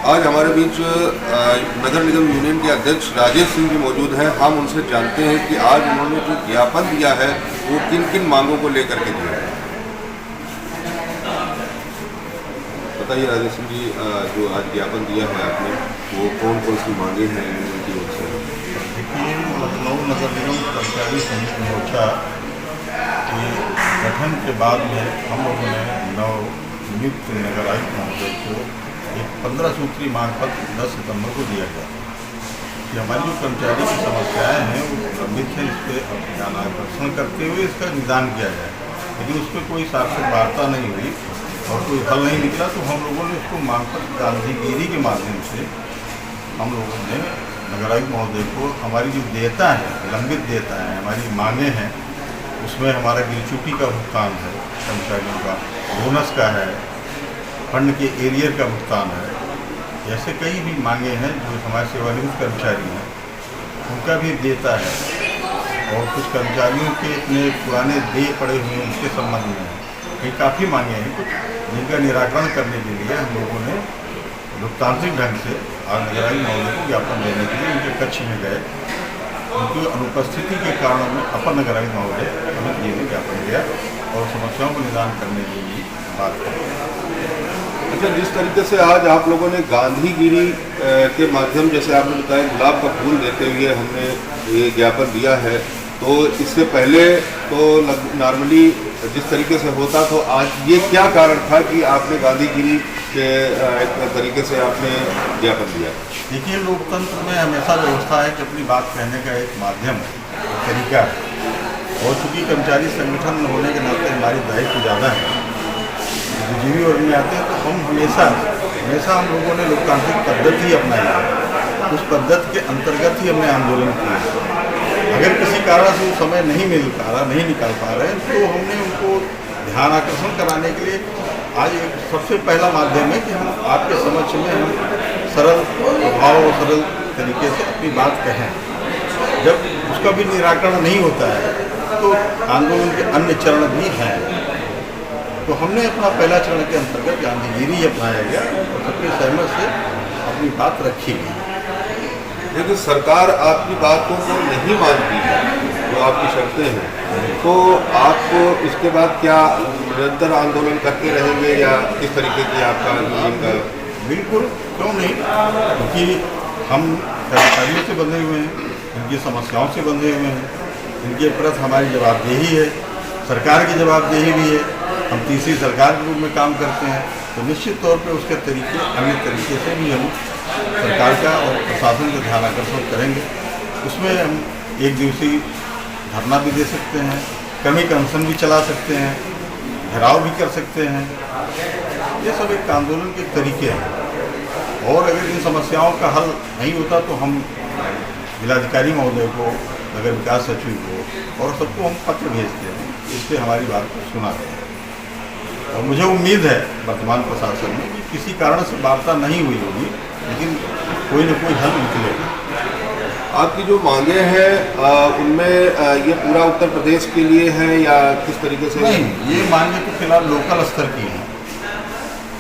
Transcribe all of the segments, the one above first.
आज हमारे बीच नगर निगम यूनियन के अध्यक्ष राजेश सिंह जी मौजूद हैं। हम उनसे जानते हैं कि आज उन्होंने जो ज्ञापन दिया है वो किन किन मांगों को लेकर के दिया है। बताइए राजेश सिंह जी, जो आज ज्ञापन दिया है आपने वो कौन कौन सी मांगे हैं यूनियन की ओर से? देखिए, लखनऊ नगर निगम कर्मचारी संयुक्त मोर्चा के गठन के बाद में हम लोगों ने नवनियुक्त नगर आयुक्त महोदय को एक 15 सूत्री मांग पत्र 10 सितंबर को दिया गया कि हमारी जो कर्मचारी की समस्याएं हैं वो लंबित हैं, इस पर ध्यान आकर्षण करते हुए इसका निदान किया जाए। लेकिन उस पर कोई सार्थक वार्ता नहीं हुई और कोई हल नहीं निकला, तो हम लोगों ने उसको मांग पत्र गांधीगिरी के माध्यम से हम लोगों ने नगर आयुक्त महोदय को हमारी जो देयता है, लंबित देयता है, हमारी मांगे हैं, उसमें हमारा ग्रेच्युटी का भुगतान है, कर्मचारियों का बोनस का है, फंड के एरियर का भुगतान है, ऐसे कई भी मांगे हैं जो हमारे सेवानिवृत्त कर्मचारी हैं उनका भी देता है। और कुछ कर्मचारियों के इतने पुराने देय पड़े हुए हैं, उनके संबंध में ये काफ़ी मांगे हैं कुछ, जिनका निराकरण करने के लिए हम लोगों ने लोकतांत्रिक ढंग से आज नगर आयुक्त महोदय को ज्ञापन देने के लिए उनके कक्ष में गए। उनकी अनुपस्थिति के कारण में अपर नगर आयुक्त महोदय हमें ये ज्ञापन दिया और समस्याओं को निदान करने के लिए बात करें। अच्छा, जिस तरीके से आज आप लोगों ने गांधीगिरी के माध्यम, जैसे आपने बताया गुलाब का फूल देते हुए हमने ये ज्ञापन दिया है, तो इससे पहले तो नॉर्मली जिस तरीके से होता, तो आज ये क्या कारण था कि आपने गांधीगिरी के एक तरीके से आपने ज्ञापन दिया? देखिए, लोकतंत्र में हमेशा व्यवस्था है कि अपनी बात कहने का एक माध्यम है, एक तरीका है। और चूँकि कर्मचारी संगठन होने के नाते हमारी दायित्व ज़्यादा है, बुद्धिजीवी वर्ग में आते हैं, तो हम हमेशा हम लोगों ने लोकतांत्रिक पद्धति ही अपनाई है। उस पद्धति के अंतर्गत ही हमने आंदोलन किया है। अगर किसी कारण से वो समय नहीं मिल पा रहा, नहीं निकाल पा रहे, तो हमने उनको ध्यान आकर्षण कराने के लिए आज एक सबसे पहला माध्यम है कि हम आपके समक्ष में हम सरल भाव और सरल तरीके से अपनी बात कहें। जब उसका भी निराकरण नहीं होता है तो आंदोलन के अन्य चरण भी हैं। तो हमने अपना पहला चरण के अंतर्गत गांधीगिरी अपनाया गया और सबके सहमत से अपनी बात रखी गई। लेकिन सरकार आपकी बातों को नहीं मानती है, जो आपकी शर्तें हैं, तो आप इसके बाद क्या निरंतर आंदोलन करते रहेंगे या किस तरीके की आपका यूनियन का? बिल्कुल, क्यों नहीं, क्योंकि हम कर्मचारियों से बंधे हुए हैं, इनकी समस्याओं से बंधे हुए हैं, इनके प्रति हमारी जवाबदेही है, सरकार की जवाबदेही भी है। हम तीसरी सरकार के रूप में काम करते हैं, तो निश्चित तौर पे उसके तरीके अन्य तरीके से भी हम सरकार का और प्रशासन का ध्यान आकर्षण करेंगे। उसमें हम एक दिवसीय धरना भी दे सकते हैं, क्रमिक अनशन भी चला सकते हैं, घेराव भी कर सकते हैं। ये सब एक आंदोलन के तरीके हैं। और अगर इन समस्याओं का हल नहीं होता तो हम जिलाधिकारी महोदय को, नगर विकास सचिव को और सबको हम पत्र भेजते हैं, इससे हमारी बात को सुनाते हैं। और मुझे उम्मीद है वर्तमान प्रशासन में कि किसी कारण से वार्ता नहीं हुई होगी, लेकिन कोई न कोई हल निकलेगा। आपकी जो मांगे हैं उनमें ये पूरा उत्तर प्रदेश के लिए है या किस तरीके से? नहीं, ये मांगे तो फिलहाल लोकल स्तर की हैं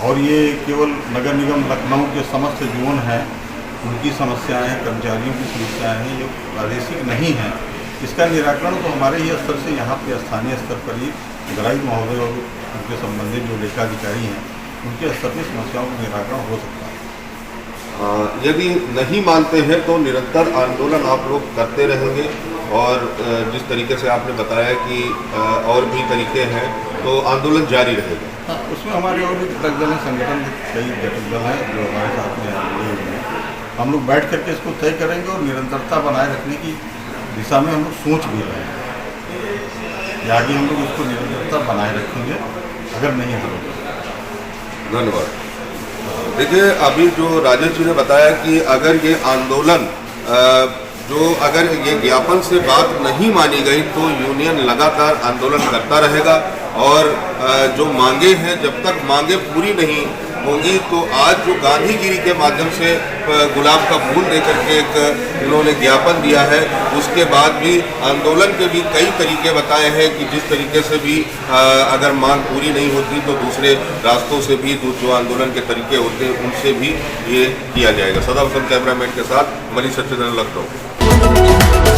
और ये केवल नगर निगम लखनऊ के समस्त जोन हैं, उनकी समस्याएं हैं, कर्मचारियों की समस्याएं हैं, ये प्रादेशिक नहीं हैं। इसका निराकरण तो हमारे ही स्तर से, यहाँ पे स्थानीय स्तर पर ही नगर आयुक्त महोदय और उनके संबंधित जो लेखाधिकारी हैं उनके स्तर पर समस्याओं का निराकरण हो सकता है। यदि नहीं मानते हैं तो निरंतर आंदोलन आप लोग करते रहेंगे और जिस तरीके से आपने बताया कि और भी तरीके हैं तो आंदोलन जारी रहेगा। हाँ, उसमें हमारे और भी घटक दल हैं, संगठन कई घटक दल हैं जो हमारे साथ में जुड़े हुए हैं। हम लोग बैठ करके इसको तय करेंगे और निरंतरता बनाए रखने की दिशा में हम लोग सोच भी रहे हैं। आगे हम लोग इसको निरंतरता बनाए रखेंगे अगर नहीं हल होगा। धन्यवाद। देखिए, अभी जो राजेश जी ने बताया कि अगर ये आंदोलन अगर ये ज्ञापन से बात नहीं मानी गई तो यूनियन लगातार आंदोलन करता रहेगा और जो मांगे हैं, जब तक मांगे पूरी नहीं होंगी तो आज जो गांधीगिरी के माध्यम से गुलाब का फूल देकर के एक इन्होंने ज्ञापन दिया है, उसके बाद भी आंदोलन के भी कई तरीके बताए हैं कि जिस तरीके से भी अगर मांग पूरी नहीं होती तो दूसरे रास्तों से भी जो आंदोलन के तरीके होते हैं उनसे भी ये किया जाएगा। सदा वसंत कैमरामैन के साथ मनीष सच्चिदानंद, लखनऊ।